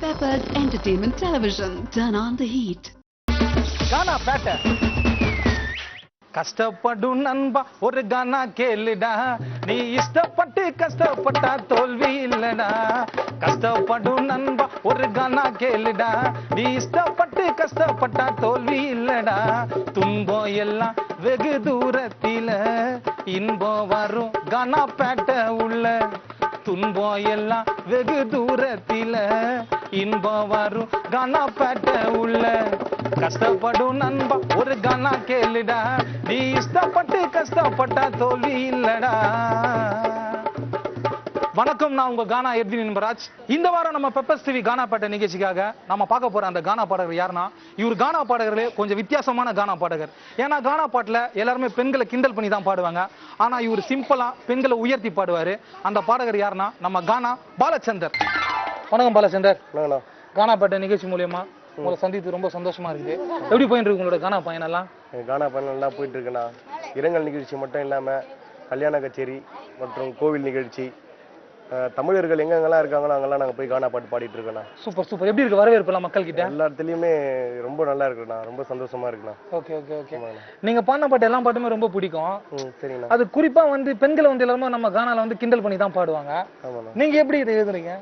Peppers Entertainment Television. Turn on the heat. கானா பேட்ட கஷ்டப்படும் நண்பா ஒரு கானா கேளுடா நீ இஷ்டப்பட்டு கஷ்டப்பட்டா தோல்வி இல்லடா கஷ்டப்படும் நண்பா ஒரு கானா கேளுடா நீ இஷ்டப்பட்டு கஷ்டப்பட்டா தோல்வி இல்லடா துன்பம் எல்லாம் வெகு தூரத்தில இன்பம் வரும் கானா பேட்ட உள்ள துன்பம் எல்லாம் வெகு தூரத்தில இன்பம் வரும் கானா பேட்ட உள்ள கஷ்டப்படும் நண்பா ஒரு கானா கேளுடா நீ இஷ்டப்பட்டு கஷ்டப்பட்டா தோல்வி இல்லடா. வணக்கம், நான் உங்க கானா எட்வின் இன்பராஜ். இந்த வாரம் நம்ம பெப்பர்ஸ் டிவி கானா பாட்ட நிகழ்ச்சிக்காக நம்ம பார்க்க போற அந்த கானா பாடகர் யாருன்னா, இவர் கானா பாடகர்களே கொஞ்சம் வித்தியாசமான கானா பாடகர். ஏன்னா கானா பாட்டுல எல்லாருமே பெண்களை கிண்டல் பண்ணி தான் பாடுவாங்க. ஆனா இவர் சிம்பிளா பெண்களை உயர்த்தி பாடுவாரு. அந்த பாடகர் யாருன்னா நம்ம கானா பாலச்சந்தர். வணக்கம் பாலச்சந்தர். கானா பாட்ட நிகழ்ச்சி மூலியமா உங்களை சந்தித்து ரொம்ப சந்தோஷமா இருக்குது. எப்படி போயிட்டு இருக்கு உங்களோட கானா பயனெல்லாம்? கானா பயணம் நல்லா போயிட்டு இருக்குண்ணா. இரங்கல் நிகழ்ச்சி மட்டும் இல்லாம கல்யாண கச்சேரி மற்றும் கோவில் நிகழ்ச்சி, தமிழர்கள் எங்கெங்கெல்லாம் இருக்காங்களோ அங்கெல்லாம் நாங்கள் போய் கானா பாட்டு பாடிட்டு இருக்கோண்ணா. Super super. எப்படி இருக்கு வரவேற்பெல்லாம் மக்கள் கிட்ட? எல்லா இடத்துலயுமே ரொம்ப நல்லா இருக்குண்ணா, ரொம்ப சந்தோஷமா இருக்குண்ணா. Okay okay okay. நீங்க பாடின பாட்டு எல்லா பாட்டுமே ரொம்ப பிடிக்கும். சரிண்ணா. அது குறிப்பா வந்து பெண்களை வந்து எல்லாருமே நம்ம கானால வந்து கிண்டல் பண்ணி தான் பாடுவாங்க. நீங்க எப்படி இதை எழுதுறீங்க?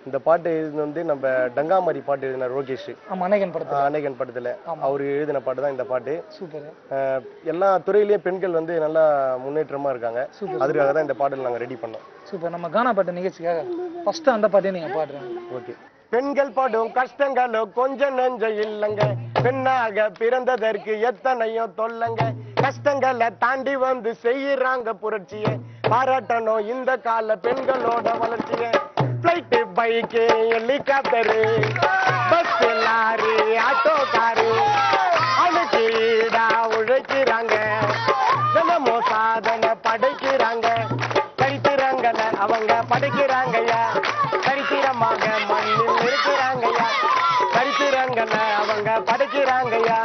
இந்த பாட்டு எழுதுனது வந்து நம்ம டங்காமாரி பாட்டு எழுதின ரோகேஷ். ஆமா, அநேகன் படத்துல. அநேகன் படத்துல அவரு எழுதின பாட்டு தான் இந்த பாட்டு. சூப்பர். எல்லா துறையிலயும் பெண்கள் வந்து நல்லா முன்னேற்றமா இருக்காங்க. அதுக்காக தான் இந்த பாடல் நாங்க ரெடி பண்ணோம். சூப்பர். நம்ம கானா பாட்டு நிகழ்ச்சிக்காக ஃபர்ஸ்ட் அந்த பாட்டே நீங்க பாடுறீங்க. ஓகே. பெண்கள் படும் கஷ்டங்களோ கொஞ்சம் நெஞ்ச இல்லங்க, பெண்ணாக பிறந்ததற்கு எத்தனையோ தொல்லங்க, கஷ்டங்களை தாண்டி வந்து செய்யறாங்க புரட்சிய, பாராட்டணும் இந்த கால பெண்களோட வளர்ச்சிய. Flight, bike, helicopter, bus, lorry, auto car, அணுக்கீடா உழைக்கிறாங்க, தினமும் சாதனை படைக்கிறாங்க, சரித்திரங்கள அவங்க படைக்கிறாங்கய்யா, சரித்திரமாக மண்ணில் இருக்கிறாங்கய்யா, சரித்திரங்கள அவங்க படைக்கிறாங்கய்யா,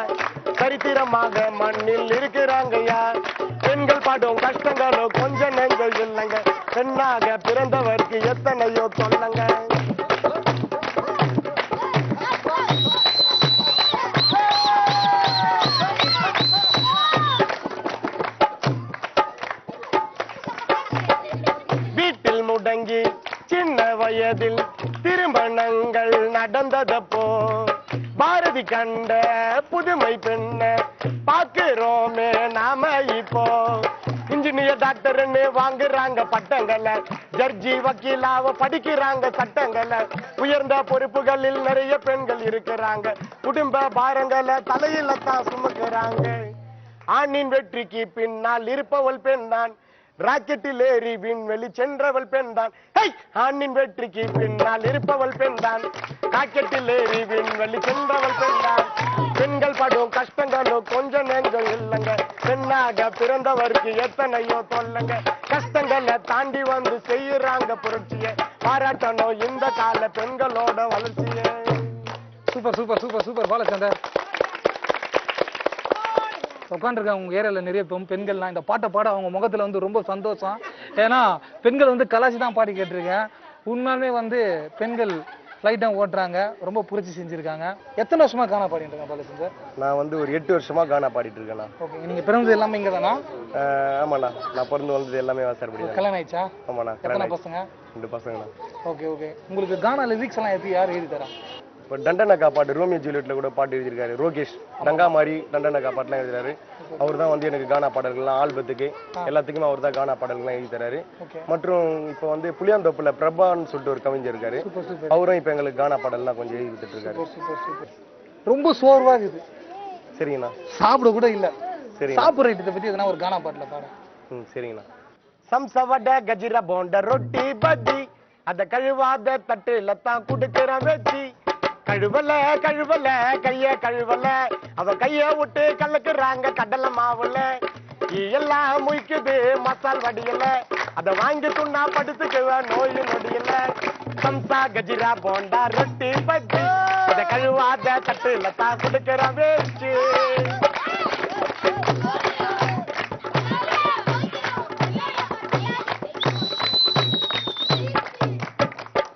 சரித்திரமாக மண்ணில் இருக்கிறாங்கய்யா. பெண்கள் பாடும் கஷ்டங்களோ கொஞ்சம் நெஞ்சல் இல்லைங்க, பெண்ணாக பிறந்தவருக்கு எத்தனையோ தொல்லங்க. வீட்டில் முடங்கி சின்ன வயதில் திருமணங்கள் நடந்ததப்போ, பாரதி கண்ட புதுமை பெண்ண பாக்குறோமே நாம இப்போ. இன்ஜினியர், டாக்டர்னு வாங்குறாங்க பட்டங்களை, ஜட்ஜி, வக்கீலாவ படிக்கிறாங்க சட்டங்களை, உயர்ந்த பொறுப்புகளில் நிறைய பெண்கள் இருக்கிறாங்க, குடும்ப பாரங்களை தலையில தான் சுமக்கிறாங்க. ஆணின் வெற்றிக்கு பின்னால் இருப்பவள் பெண் தான், ராக்கெட்டில் ஏறி விண்வெளி சென்றவள் பெண் தான். ஆணின் வெற்றிக்கு பின்னால் இருப்பவள் பெண் தான், ராக்கெட்டில் ஏறி விண்வெளி சென்றவள் பெண் தான். பெண்கள் படும் கஷ்டங்களோ கொஞ்சம் நெஞ்சம் இல்லைங்க, பெண்ணாக பிறந்தவருக்கு எத்தனையோ தொல்லங்க, கஷ்டங்களை தாண்டி வந்து செய்யறாங்க புரட்சிய, பாராட்டணும் இந்த கால பெண்களோட வளர்ச்சிய. Super super super super Balachander. உட்காந்துருக்காங்க உங்க ஏரியால நிறைய பெண்கள்லாம் இந்த பாட்டை பாட அவங்க முகத்துல வந்து ரொம்ப சந்தோஷம். ஏன்னா பெண்கள் வந்து கலாச்சி தான் பாடி கேட்டிருக்கேன். உண்மையாலுமே வந்து பெண்கள் ஃப்ளைட் தான் ஓட்டுறாங்க, ரொம்ப புரட்சி செஞ்சிருக்காங்க. எத்தனை வருஷமா கானா பாடிட்டு இருக்கேன் பாலச்சந்தர்? நான் வந்து ஒரு 8 வருஷமா கானா பாடிட்டு இருக்கேண்ணா. ஓகே. நீங்க பிறந்தது எல்லாமே இங்க தானா? ஆமாண்ணா, நான் பிறந்து வந்தது எல்லாமே வாசார்படி. கல்யாணம் ஆயிடுச்சா? ஆமாண்ணா. எத்தனை பசங்க? 2 பசங்கண்ணா. Okay okay. உங்களுக்கு கானா லிரிக்ஸ் எல்லாம் யார் எழுதி தரா? இப்போ டண்டனக்கா பாட்டு, ரோமியோ ஜூலியட்ல கூட பாட்டு எழுதியிருக்காரு ரோகேஷ். டங்கா மாதிரி டண்டனக்கா பாட்டுலாம் எழுதுறாரு. அவர் தான் வந்து எனக்கு கானா பாடல்கள்லாம் ஆல்பத்துக்கு எல்லாத்துக்குமே அவர் தான் கானா பாடல்கள்லாம் எழுதி தராரு. மற்றும் இப்போ வந்து புளியாந்தோப்புல பிரபான்னு சொல்லிட்டு ஒரு கவிஞர் இருக்காரு, அவரும் இப்போ எங்களுக்கு கானா பாடல்லாம் கொஞ்சம் எழுதி கொடுத்துட்டு இருக்காரு. ரொம்ப சோர்வா இருக்குது. சரிங்கண்ணா. சாப்பிட கூட இல்ல. சரி. சாப்பிடுற இதை பத்தி எதனா ஒரு கானா பாட்டுல பாடு. சரிங்கண்ணா. சம்சவட கஜிரா போண்ட ரொட்டி பஜ்ஜி, அத கழுவாத தட்டுல தான் குடுக்கிற வெச்சி, கழுவல கழுவல கைய கழுவல, அவ கைய விட்டு கலக்குறாங்க கடலை மாவுல, எல்லாம் முய்க்குது மசால் வடியல, அத வாங்கி துண்ணா படுத்துக்குவ நோய் நொடியல. சம்சா கஜிரா போண்டா ரொட்டி பஜ்ஜி, அத கழுவாத தட்டுல தான் குடுக்கிற வெச்சி.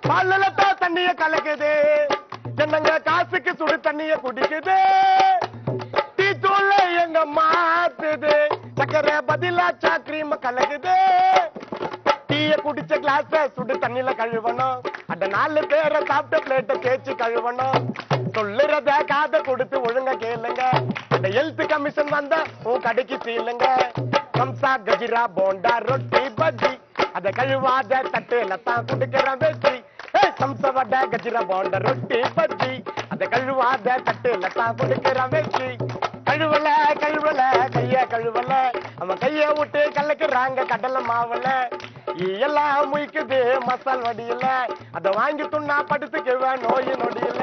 பாலலத்தா தண்ணிய கலக்குது, என்னங்க காசுக்கு சுடு தண்ணிய குடிக்குது, டீ தூள் எங்க மாத்துது, சக்கரை பதிலா சாக்ரீம் கலக்குது, டீய குடிச்ச கிளாஸ சுடு தண்ணில கழுவணும், அந்த 4 பேரை சாப்பிட்ட பிளேட்ட தேய்ச்சி கழுவணும், சொல்லுறத காதை கொடுத்து ஒழுங்க கேளுங்க, அந்த ஹெல்த் கமிஷன் வந்தா உன் கடைக்கு சீலுங்க, சம்சா கஜிரா போண்டா ரொட்டி பஜ்ஜி அத கழுவாத தட்டுல தான் குடுக்கறேன் வெற்றி, சம்சா வடை கஜிரா போண்டா ரொட்டி பஜ்ஜி அத கழுவாத தட்டுல தான் குடுக்கறேன் வெற்றி, கழுவல கழுவல கைய கழுவல அவன் கைய விட்டு கலக்குறாங்க கடலை மாவுல, எல்லாம் முய்க்குது மசால் வடியில அத வாங்கி துண்ணா படுத்துக்குவேன் நோய் நொடியில,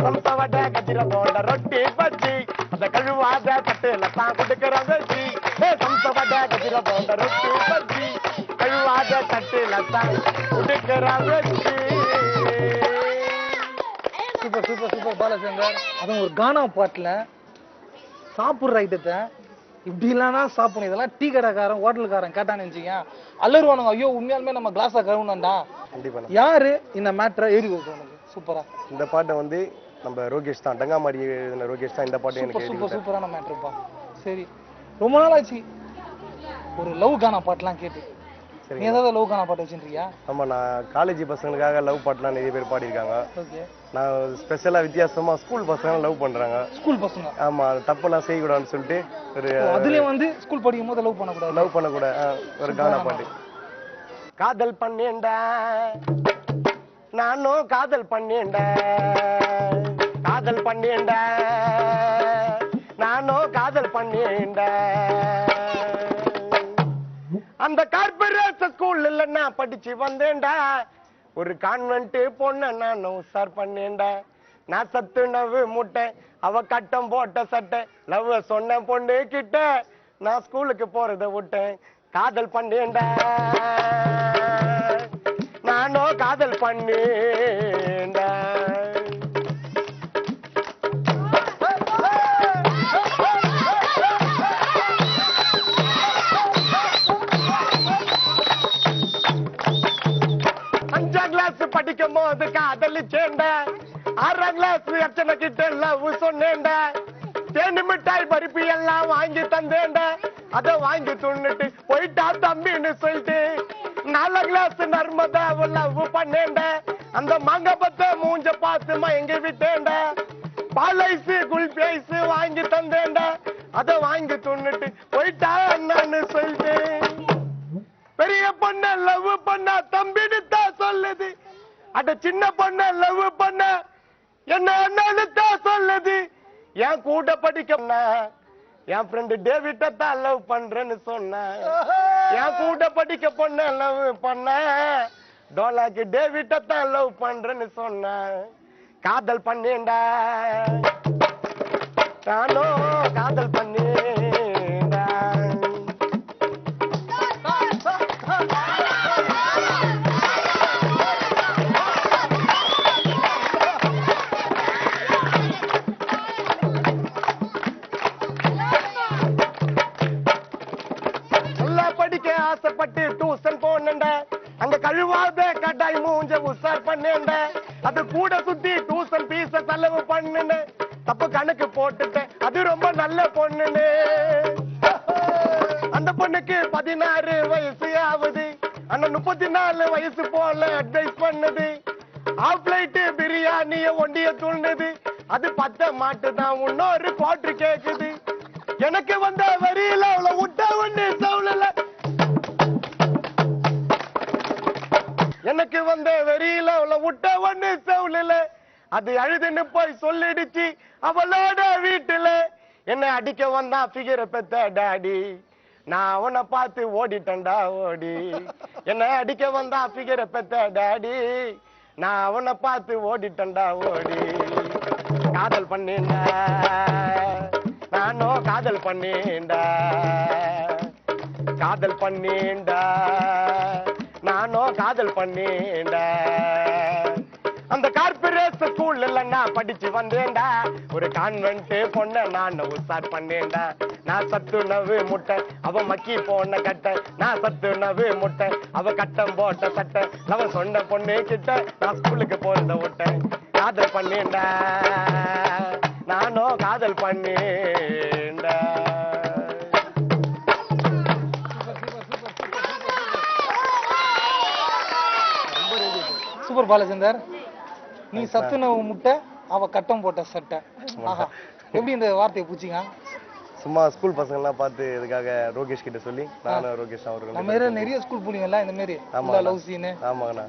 சம்சா வடை கஜிரா போண்டா ரொட்டி பஜ்ஜி அத கழுவாத தட்டுல தான் குடுக்கறேன் வெற்றி, சம்சா வடை கஜிரா போண்டா ரொட்டி பஜ்ஜி கழுவாத தட்டுல தான் குடுக்கறேன் வெற்றி. Super super super Balachander. அதுவும் ஒரு கானா பாட்டுல சாப்பிடுற ஐட்டத்தை இப்படி இல்லைன்னா சாப்பிடணும். இதெல்லாம் டீ கடைக்காரன் ஹோட்டலுக்காரன் கேட்டான்னு நினைச்சீங்க அல்லருவானுங்க. ஐயோ உண்மையாலுமே நம்ம கிளாஸை கழுவுனண்டா. கண்டிப்பா யாரு இந்த மேட்டரை ஏறி கொடுக்கணும்? சூப்பரா இந்த பாட்டை வந்து நம்ம ரோகேஷ் தான், டங்காமாடி ரோகேஷ் தான் இந்த பாட்டு எனக்கு சூப்பர் சூப்பரான மேட்டர்ப்பா. சரி, ரொம்ப நாள் ஆச்சு ஒரு லவ் கானா பாட்டுலாம் கேட்டு. நீ ஏதாவது லவ் கானா பாட்டு வச்சுருக்கியா? ஆமா, நான் காலேஜ் பசங்களுக்காக லவ் பாட்டுலாம் நிறைய பேர் பாடியிருக்காங்க. ஓகே, நான் ஸ்பெஷலா வித்தியாசமா ஸ்கூல் பசங்க லவ் பண்றாங்க. ஸ்கூல் பசங்க? ஆமா, தப்பெல்லாம் செய்யக்கூடாதுன்னு சொல்லிட்டு ஒரு அதுலயும் வந்து ஸ்கூல் படிக்கும் போது லவ் பண்ணக்கூடாது, லவ் பண்ணக்கூட ஒரு கானா பாட்டு. காதல் பண்ணேன்டா நானும் காதல் பண்ணேன்டா, காதல் பண்ணேன்டா நானும் காதல் பண்ணேன்டா, அந்த கார்பரேட் ஸ்கூல்ல நான் படிச்சு வந்தேன்டா, ஒரு கான்வென்ட் பொண்ண நானும் உசார் பண்ணேன்டா, நான் சத்து நவு முட்டை அவ கட்டம் போட்ட சட்டை லவ் சொன்ன பொண்ணு கிட்ட நான் ஸ்கூலுக்கு போறத விட்டேன், காதல் பண்ணேன்டா நானும் காதல் பண்ணேன்டா. படிக்கும் போது காதலிச்சேன்டா, 6ஆம் கிளாஸ் அர்ச்சனை கிட்ட லவ் சொன்னேன்டா, தேனி மிட்டாய் பருப்பி எல்லாம் வாங்கி தந்தேன்டா, அத வாங்கி துண்ணுட்டு போயிட்டா தம்பின்னு சொல்லிட்டு 4ஆம் கிளாஸ் நர்மதாவை லவ் பண்ணேன்டா, அந்த மாங்க பத்த மூஞ்ச பார்த்து மயங்கி விட்டேன்டா, பால் ஐஸ் குல்பி ஐஸ் வாங்கி தந்தேன்டா, அத வாங்கி துண்ணுட்டு போயிட்டா என்னன்னு சொல்லிட்டு, பெரிய பொண்ண லவ் பண்ண தம்பின்னு தான் சொல்லுது, அட சின்ன பொண்ண லவ் பண்ண என்ன என்னன்னு தான் சொல்லுது, என் கூட படிக்க என் ஃப்ரெண்டு டேவிட்ட தான் லவ் பண்றேன்னு சொன்ன, என் கூட படிக்க பொண்ண லவ் பண்ண டோலாக்கு டேவிட்ட தான் லவ் பண்றேன்னு சொன்ன, காதல் பண்ணேன்டா நானும் காதல் பண்ணேன்டா. ஆசைப்பட்டு டியூஷன் போனேன்டா, அங்க கழுவாத கட்டாய் மூஞ்ச உசார் பண்ணேன்டா, அது கூட சுத்தி டியூஷன் பீஸ செலவு பண்ணுன, தப்பு கணக்கு போட்டுட்டேன் அது ரொம்ப நல்ல பொண்ணுன்னு, அந்த பொண்ணுக்கு 16 வயசு ஆகுது, ஆனா 34 வயசு போல அட்வைஸ் பண்ணுது, ஆஃப் லைட் பிரியாணிய ஒண்டிய துண்ணுது, அது 10 மாட்டுதான் இன்னொரு குவார்டர் கேக்குது, எனக்கு வந்த வரியில அவளை விட்ட ஒண்ணு சவுளல, எனக்கு வந்த வெறியில அவளை விட்ட ஒண்ணு சவுளல, அது அழுதுன்னு போய் சொல்லிடுச்சு அவளோட வீட்டுல, என்ன அடிக்க வந்தா ஃபிகரை பெத்த டாடி, நான் அவனை பார்த்து ஓடிட்டேன்டா ஓடி, என்ன அடிக்க வந்தா ஃபிகரை பெத்த டாடி, நான் அவனை பார்த்து ஓடிட்டேன்டா ஓடி, காதல் பண்ணேன்டா நானும் காதல் பண்ணேன்டா, காதல் பண்ணேன்டா நானும் காதல் பண்ணேன்டா, அந்த கார்பரேட் கிளாஸ் ஸ்கூல்ல நான் படிச்சு வந்தேன்டா ஒரு கான்வென்ட் பொண்ண நான் உசார் பண்ணேன்டா நான் சத்துணவு முட்டை அவ மக்கி போன கட்டை நான் சத்துணவு முட்டை அவ கட்டம் போட்ட சட்டை அவ சொன்ன பொண்ணு கிட்ட நான் ஸ்கூலுக்கு போறத விட்டேன் காதல் பண்ணேன்டா நானும் காதல் பண்ணேன்டா. சூப்பர் பாலச்சந்தர். நீ சத்துணவு முட்டை அவ கட்டம் போட்ட சட்டை. ஆஹா, எப்படி இந்த வார்த்தையை பூச்சிங்க? சும்மா ஸ்கூல் பசங்க எல்லாம் பார்த்து இதுக்காக ரோகேஷ் கிட்ட சொல்லி நானும் ரோகேஷ் அவர்கள் நம்ம நிறைய ஸ்கூல் போனீங்கல்ல இந்த மாதிரி லவ் சீன். ஆமாங்கண்ணா.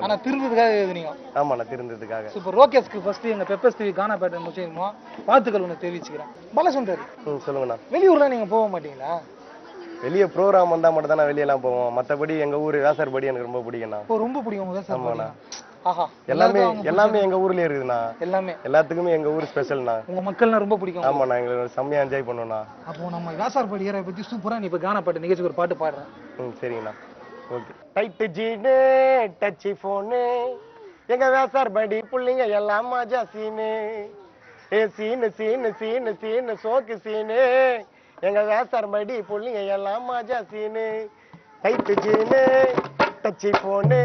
ஆனா திருந்ததுக்காக எழுதுனீங்க. ஆமாண்ணா, திருந்ததுக்காக. சூப்பர். ரோகேஷ்க்கு ஃபர்ஸ்ட் எங்க பெப்பர்ஸ் டிவி கானா பேட்டை முடிச்சிருமோ வாழ்த்துக்கள் ஒன்று தெரிவிச்சுக்கிறேன். பாலச்சந்தர், சொல்லுங்கண்ணா. வெளியூர்லாம் நீங்க போக மாட்டீங்களா? வெளியே ப்ரோக்ராம் வந்தா மட்டும் தான் வெளியெல்லாம் போவோம். மற்றபடி எங்க ஊர் வேசார்படி எனக்கு ரொம்ப பிடிக்கும்ண்ணா. ரொம்ப பிடிக்கும் வேசார்படி. ஆஹா, எல்லாமே எங்க ஊர்லயே இருக்குதுண்ணா. எல்லாமே எல்லாத்துக்குமே எங்க ஊர் ஸ்பெஷல்ண்ணா. உங்க மக்கள்லாம் ரொம்ப பிடிக்கும். ஆமாண்ணா, எங்களுக்கு செம்மையா என்ஜாய் பண்ணுவோம்ண்ணா. அப்போ நம்ம வேசார்படி ஏரியா பத்தி சூப்பரா நீ இப்ப கானா பாட்டு நிகழ்ச்சிக்கு ஒரு பாட்டு பாடுறேன். சரிங்கண்ணா. ஓகே. டைட் ஜீனு டச் போனு எங்க வேசார்படி புள்ளிங்க எல்லாம் மஜா சீனு சீனு சீனு சீனு சீனு சோக்கு சீனு எங்க வேசார்படி புள்ளிங்க எல்லாம் மஜா சீனு டைட் ஜீனு டச் போனு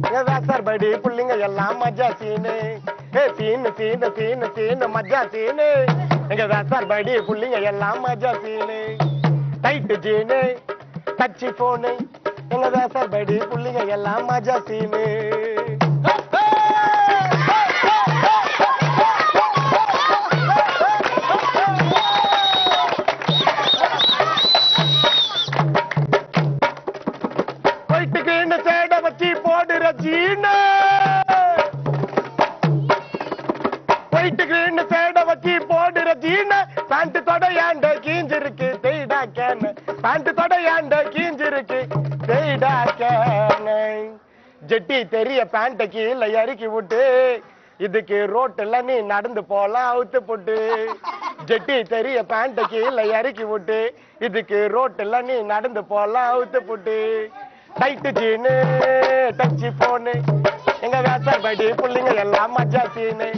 எங்க வேசார்படி புள்ளிங்க எல்லாம் மஜா சீனு சீனு சீனு சீனு சீனு மஜா சீனு எங்க வேசார்படி புள்ளிங்க எல்லாம் மஜா சீனு டைட் ஜீனு டச் போனு எங்க வேசார்படி புள்ளிங்க எல்லாம் மஜா சீனு. போயிட்டுக்குன்னு சேட வச்சு போடுற ஜீனு போயிட்டுக்குன்னு சேட வச்சு போடுற ஜீனு பேண்ட் தொடையாண்ட கீஞ்சிருக்கு தேய்டா கேன பேண்ட் தொடையாண்ட கீஞ்சிருக்கு தேய்டா கேன ஜெட்டி தெரிய பேண்ட கீழே இறக்கி விட்டு இதுக்கு ரோட்டுல நீ நடந்து போலாம் அவுத்து போட்டு ஜெட்டி தெரிய பேண்ட கீழே இறக்கி விட்டு இதுக்கு ரோட்டுல நீ நடந்து போலாம் அவுத்து போட்டு டைட்டு ஜீனு டச்சு போனு எங்க வேசார்படி புள்ளிங்க எல்லாம் மஜா சீனு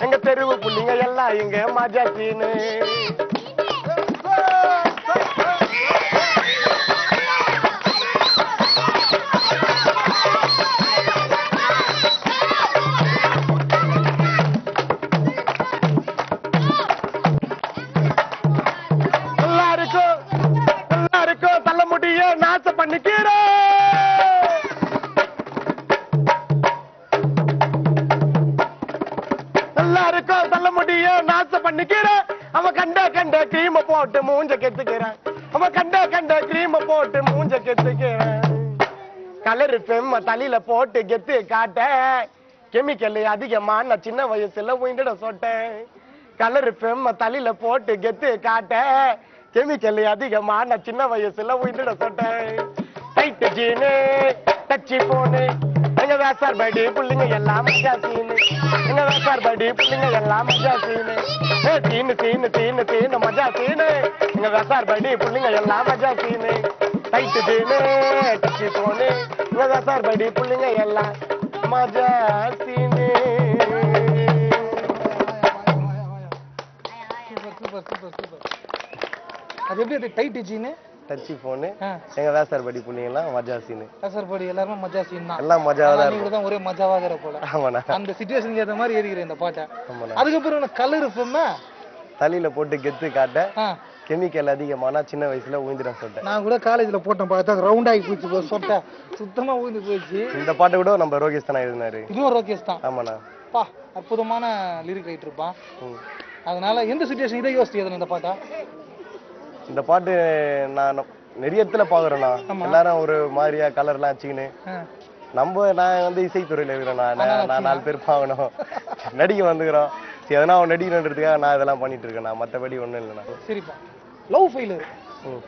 எங்க தெருவு புள்ளிங்க எல்லாம் இங்க மஜா சீனு. எல்லாருக்கும் தலைமுடிய நாச பண்ணிக்கிறேன் எல்லாருக்கும் தலைமுடிய நாச பண்ணிக்கிறேன் அவன் கண்ட கிரீம போட்டு மூஞ்ச கெத்துக்கிறேன் அவன் கண்ட கிரீம போட்டு மூஞ்ச கெத்துக்கிறேன் கலரு பெம்ம தலையில போட்டு கெத்து காட்ட கெமிக்கல் அதிகமா நான் சின்ன வயசுல உயிரிட சொட்டேன் கலரு பெம்ம தலையில போட்டு கெத்து காட்ட கெமிக்கல் அதிகமா நான் சின்ன வயசுல உயிரிட சொட்டேன் டைட் ஜீனு டச்சி போனு எங்க வேசார்படி புள்ளிங்க எல்லாம் மஜா சீனு எங்க வேசார்படி புள்ளிங்க எல்லாம் மஜா சீனு சீனு சீனு சீனு சீனு மஜா சீனு எங்க வேசார்படி புள்ளிங்க எல்லாம் மஜா சீனு டைட் ஜீனு டச்சி போனு எங்க வேசார்படி புள்ளிங்க எல்லாம் மஜா சீனு. அது எப்படி அது டைட் ஜீனு டச் போனு எங்க வேசார்படி புள்ளிங்கலாம் மஜா சீனு. வேசார்படி எல்லாரும் மஜா சீன் தான். எல்லாம் மஜாவா தான் இருக்கு. தான் ஒரே மஜாவாகற போல. ஆமாண்ணா. அந்த சிச்சுவேஷனுக்கு ஏத்த மாதிரி ஏறிக்கிறேன் இந்த பாட்டை. ஆமாண்ணா. அதுக்கப்புறம் கலர் ஃபிலிம் தலையில போட்டு கெத்து காட்ட கெமிக்கல் அதிகமானா சின்ன வயசுல ஊந்திரம் சொட்டேன். நான் கூட காலேஜ்ல போட்டேன் பார்த்தா ரவுண்ட் ஆகி போச்சு சொட்டை சுத்தமா ஊந்து போயிடுச்சு. இந்த பாட்டை கூட நம்ம ரோகேஷ் தான் எழுதினாரு. இதுவும் ரோகேஷ் தான். ஆமாண்ணா. பா அற்புதமான லிரிக் ரைட்டர் இருப்பான். அதனால எந்த சிச்சுவேஷன் இதை யோசிச்சு எழுதுன இந்த பாட்டா? இந்த பாட்டு நான் நிறைய இடத்துல பாக்குறேண்ணா. எல்லாரும் ஒரு மாதிரியா கலர்லாம் வச்சுக்கின்னு நான் வந்து இசைத்துறையில இருக்கிறேண்ணா. நான் 4 பேர் பாக்கணும் நடிக்க வந்துக்கிறோம். சரி எதனா அவன் நடிக்கணுன்றதுக்காக நான் இதெல்லாம் பண்ணிட்டு இருக்கேண்ணா. மற்றபடி ஒண்ணும் இல்லைண்ணா. சரிப்பா. Love failure.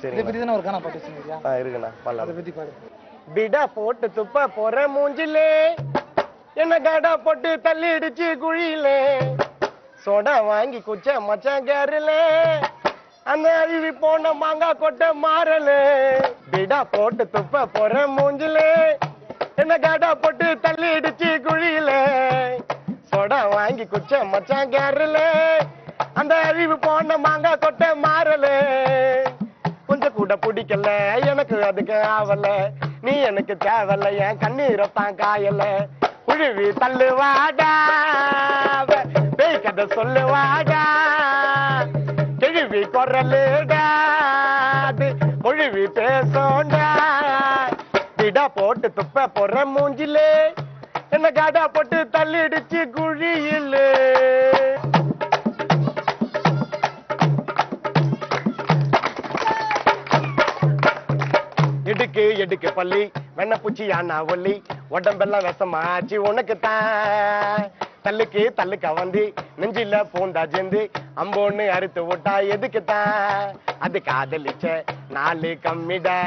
சரி. இதை பத்தி தானே ஒரு கானா பாட்டு சொன்னீங்க? இருக்குண்ணா. அதை பத்தி பாடு. பிடா போட்டு துப்ப போற மூஞ்சிலே என்ன கடா போட்டு தள்ளி இடிச்சு குழியிலே சோடா வாங்கி குச்ச மச்சான் கேரல அந்த அழுவி போன மாங்காய் கொட்டை மாறல பிடா போட்டு துப்ப போற மூஞ்சிலே என்ன கடா போட்டு தள்ளி இடிச்சு குழியிலே சொட வாங்கி குச்ச மச்சான் கேரல அந்த அழிவு போன மாங்கா கொட்டை மாறல கொஞ்சம் கூட பிடிக்கல எனக்கு அதுக்கு ஆவல நீ எனக்கு தேவல என் கண்ணீரத்தான் காயல குழுவி தள்ளுவாடா பேய் கதை சொல்லுவாடா கிழவி குரலுடா மொழிவி பேசோண்டா திடா போட்டு துப்ப போற மூஞ்சிலே என்ன காடா போட்டு தள்ளிடுச்சு குழியிலே எடுக்கு எடுக்கு பள்ளி வெண்ண பூச்சி யானா ஒல்லி உடம்பெல்லாம் விஷமாச்சு உனக்கு தான் தள்ளுக்கு தள்ளுக்க வந்து நெஞ்சில பூந்தா ஜெந்து அம்போன்னு அறுத்து விட்டா எதுக்கு தான் அது காதலிச்ச நாலு கம்மிடா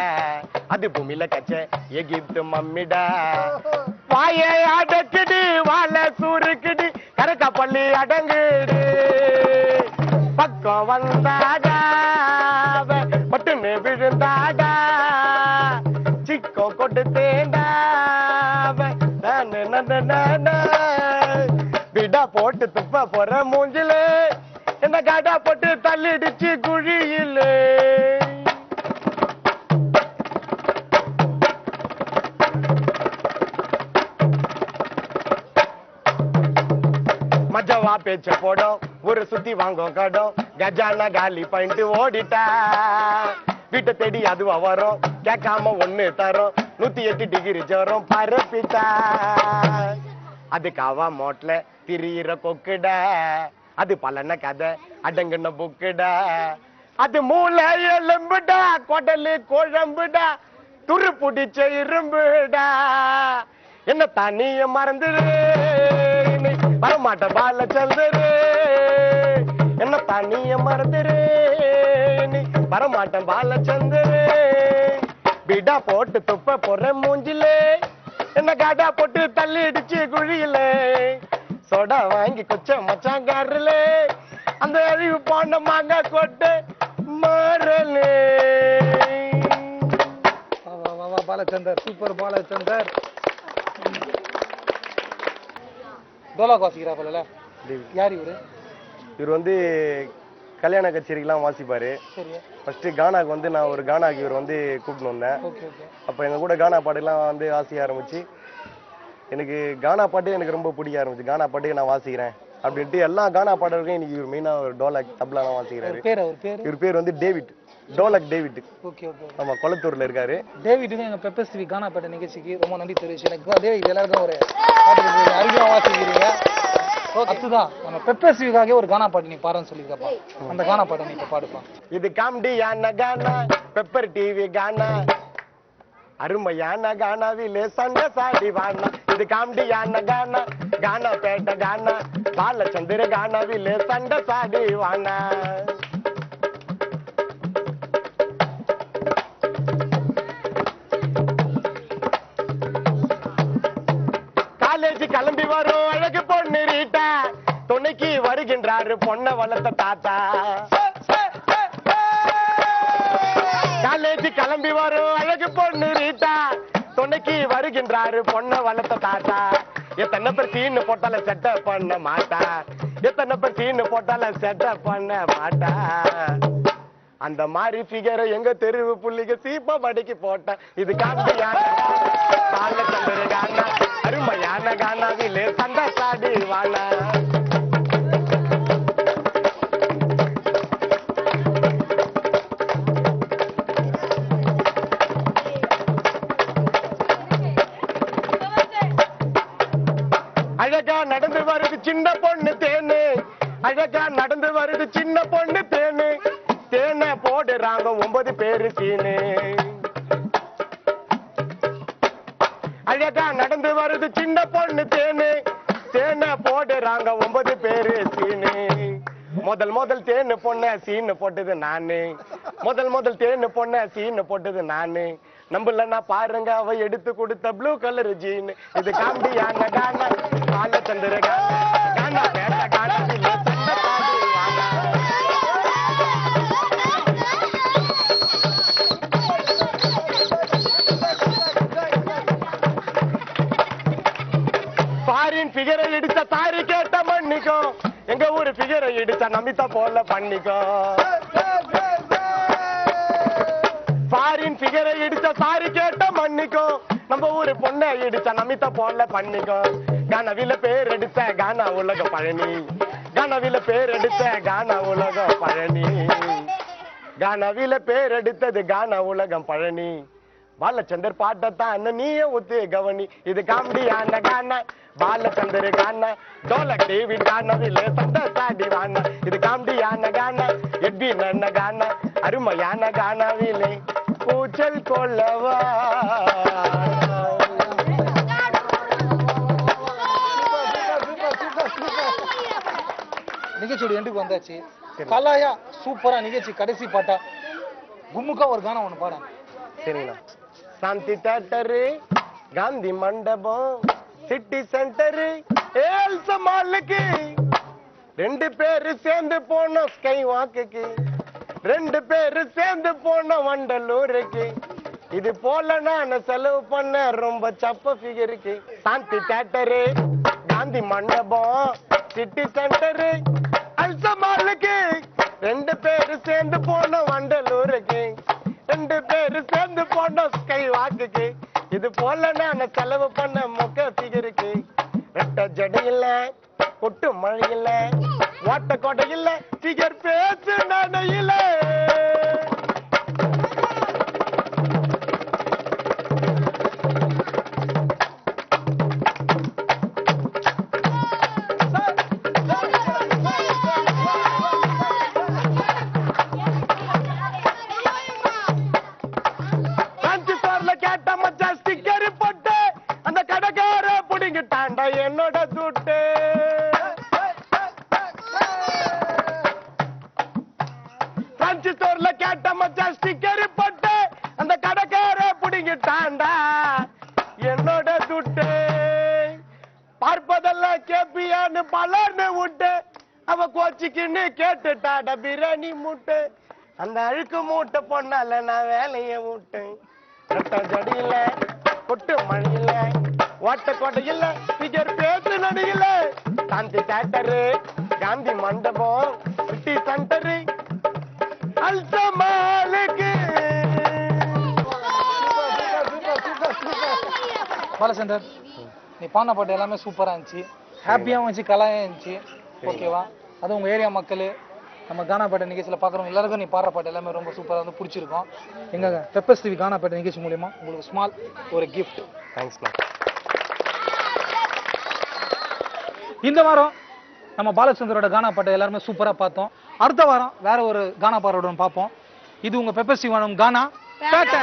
அது பூமியில கச்ச எகிப்து மம்மிடா வாய அடக்குடு வாழ சூருக்குடு கரக்கா பள்ளி அடங்குடு பக்கம் வந்தாடா பட்டுன்னு விழுந்தாடா சிக்கோ கொடுத்தேண்டா விடா போட்டு துப்ப போற மூஞ்சில என்ன காடா போட்டு தள்ளிடுச்சு குழியில மஜவா பேச்ச போடும் ஒரு சுத்தி வாங்கும் கடும் கஜானா காலி பாயிண்ட் ஓடிட்டா வீட்டை தேடி அதுவா வரும் கேட்காம ஒண்ணு தரும் 108 டிகிரி ஜோரம் பரப்பிட்டா அதுக்காவா மோட்ல திரியிற கொக்குடா அது பலன கதை அடங்குன புக்குடா அது மூளை எலும்புடா கொடலு குழம்புடா துரு புடிச்ச இரும்புடா என்ன தனிய மறந்துடு வரமாட்ட பால சந்துரு என்ன தனிய மறந்துரு வரமாட்டேன் பால சந்துரு விடா போட்டு துப்ப போற மூஞ்சிலே என்ன காடா போட்டு தள்ளிடுச்சு குழியில சொடா வாங்கி குச்ச மச்சாங்காருல அந்த அழிவு போன மாங்க கொட்டு மாறலே பாலச்சந்தர் சூப்பர் பாலச்சந்தர் டோலாக் வாசிக்கிறாப்பல யார் இவரு இவர் வந்து கல்யாண கச்சேரிக்கெல்லாம் வாசிப்பாரு ஃபர்ஸ்ட் கானாக்கு வந்து நான் ஒரு கானாக்கு இவர் வந்து கூப்பிட்டு வந்தேன் அப்போ எங்க கூட கானா பாட்டுலாம் வந்து வாசிக்க ஆரம்பிச்சு எனக்கு கானா பாட்டு எனக்கு ரொம்ப பிடிக்க ஆரம்பிச்சு கானா பாட்டு நான் வாசிக்கிறேன் அப்படின்ட்டு எல்லா கானா பாடல்களும் இன்னைக்கு இவர் மெயினா ஒரு டோலாக் தப்லாலாம் வாசிக்கிறாரு இவர் பேர் வந்து டேவிட் டோலாக் டேவிட் ஆமா கொளத்தூர்ல இருக்காரு டேவிட் எங்க பெப்பர்ஸ் டிவி கானா பாட்டு நிகழ்ச்சிக்கு ரொம்ப நன்றி தெரிவிச்சு எனக்கு டேவிட் எல்லாருக்கும் ஒரு அறிவியா வாசிக்கிறீங்க அதுதான் நம்ம பெப்பர்ஸ் டிவிக்காக ஒரு கானா பாட்டு நீ பாருன்னு சொல்லிருக்கப்பா அந்த கானா பாட்டை நீ பாடுப்பா இது காமெடியான கானா பெப்பர் டிவி கானா அருமையான கானாவிலே சண்டை சாடி வானா இது காமெடியான கானா கானா பேட்ட கானா பாலச்சந்திர கானாவிலே சண்டை சாடி வானா காலேஜ் கிளம்பி வரும் அழகு பொண்ணு ரீட்டா துணைக்கு வருகின்றாரு பொண்ணை வளர்த்த தாத்தா காலேஜ் கிளம்பி வரும் அழகு பொண்ணு ரீட்டா துணைக்கு வருகின்றாரு பொண்ணை வளர்த்த தாத்தா எத்தனை பேர் சீனு போட்டால செட்ட பண்ண மாட்டா எத்தனை பேர் சீனு போட்டால செட்ட பண்ண மாட்டா அந்த மாதிரி ஃபிகரை எங்க தெருவு புள்ளிக சீப்பா படைக்கு போட்ட இது காமெடியான பாலச்சந்திர கானா அருமையான கானாவிலே சண்டை சாடி வானா அழகா நடந்து வருது சின்ன பொண்ணு தேனு அழகா நடந்து வருது சின்ன பொண்ணு தேனு தேனை போடுறாங்க 9 பேரு சீனு அழகா நடந்து வருது சின்ன பொண்ணு தேனு தேனை போடுறாங்க 9 பேரு சீனு முதல் தேனு பொண்ண சீனு போட்டது நானு முதல் தேனு பொண்ண சீனு போட்டது நானு நம்பலன்னா பாருங்க அவ எடுத்து கொடுத்த ப்ளூ கலர் ஜீன் இது காமெடியான கானா பாலச்சந்திர கானா கானா பேட்ட கானா இல்ல சண்டை சாடி வானா ஃபாரின் ஃபிகரை எடுத்த தாரி கேட்ட ஊரு பிகரை இடிச்சா நமிதா போல பண்ணிக்கோ. ஃபாரின் பிகரை இடிச்சா சாரி கேட்ட மன்னிக்கோ. நம்ம ஊரு பொண்ணை இடிச்சா நமிதா போல பண்ணிக்கோ. கனவில பேர் எடுத்த கானா உலக பழனி. கனவில பேர் எடுத்த கானா உலகம் பழனி. கனவில பேர் எடுத்தது கானா உலகம் பழனி. பாலச்சந்தர் பாட்டத்தான் நீயே ஒத்து கவனி. இது காமெடியான கானா பாலச்சந்தர் கானா. டோலக் டேவிட் கானவிலே சட்ட சாடி வானா. இது காமெடியான கானா எட்வின் கானா. அருமையான கானாவிலே கூச்சல் கொள்ளவா. நிகழ்ச்சியோட எண்டுக்கு வந்தாச்சு. கலாயா சூப்பரா நிகழ்ச்சி கடைசி பாட்டா கும்முக்கா ஒரு கானம் ஒண்ணு பாட. சரிங்களா. சாந்தி தியேட்டரு, காந்தி மண்டபம், சிட்டி சென்டரு, ஏல்ச மாலுக்கு 2 பேரு சேர்ந்து போனோம் ஸ்கை வாக்குக்கு. 2 பேரு சேர்ந்து போனோம் வண்டலூருக்கு. இது போல நான் செலவு பண்ண ரொம்ப சப்ப ஃபிகருக்கு. சாந்தி தியேட்டரு, காந்தி மண்டபம், சிட்டி சென்டரு, அல்ச மாலுக்கு 2 பேரு சேர்ந்து போனோம் வண்டலூருக்கு. 2 பேரு சேர்ந்து போனோம் ஸ்கை வாக்குக்கு. இது போல நான் செலவு பண்ண மொக்க ஃபிகருக்கு. ரெட்ட ஜடை இல்ல, கொட்டு மழை இல்ல, ஓட்ட கொடை இல்ல, ஃபிகர் பேச்சு நடையில. என்னோட துட்டு பிரான்சி ஸ்டோர்ல கேட்ட மச்சான் ஸ்டிக்கர் போட்டு அந்த கடைக்கார புடிங்கிட்டாண்டா என்னோட துட்டு. பார்ப்பதெல்லாம் கேப்பியான்னு பலர்னு விட்டு அவ கோச்சிக்கின்னு கேட்டுட்டாட பிரியாணி மூட்டை. அந்த அழுக்கு மூட்டை பொண்ணால நான் வேலைய விட்டேன். ரெட்ட ஜடியில கொட்டு மழையில ஓட்ட கொடையில பிகர் பேச்சு நடிகல. சாந்தி தியேட்டரு, காந்தி மண்டபம், சிட்டி சென்டரு, அல்ச மாலுக்கு. பாலச்சந்தர் நீ பாடின பாட்டு எல்லாமே சூப்பரா இருந்துச்சு. ஹாப்பியாவும் இருந்துச்சு, கலாயா இருந்துச்சு. ஓகேவா? அது உங்க ஏரியா மக்கள் நம்ம கானாப்பேட்டை நிகழ்ச்சியில பாக்குறவங்க எல்லாருக்கும் நீ பாடுற பாட்டு எல்லாமே ரொம்ப சூப்பரா வந்து பிடிச்சிருக்கும். எங்க பெப்பர்ஸ் டிவி கானாப்பேட்டை நிகழ்ச்சி மூலியமா உங்களுக்கு ஸ்மால் ஒரு கிஃப்ட். தேங்க்ஸ். இந்த வாரம் நம்ம பாலச்சந்தரோட கானா பாட்டை எல்லாருமே சூப்பரா பார்த்தோம். அடுத்த வாரம் வேற ஒரு கானா பாடலுடன் பார்ப்போம். இது உங்க பெப்பர்ஸ் டிவி கானா பேட்டை.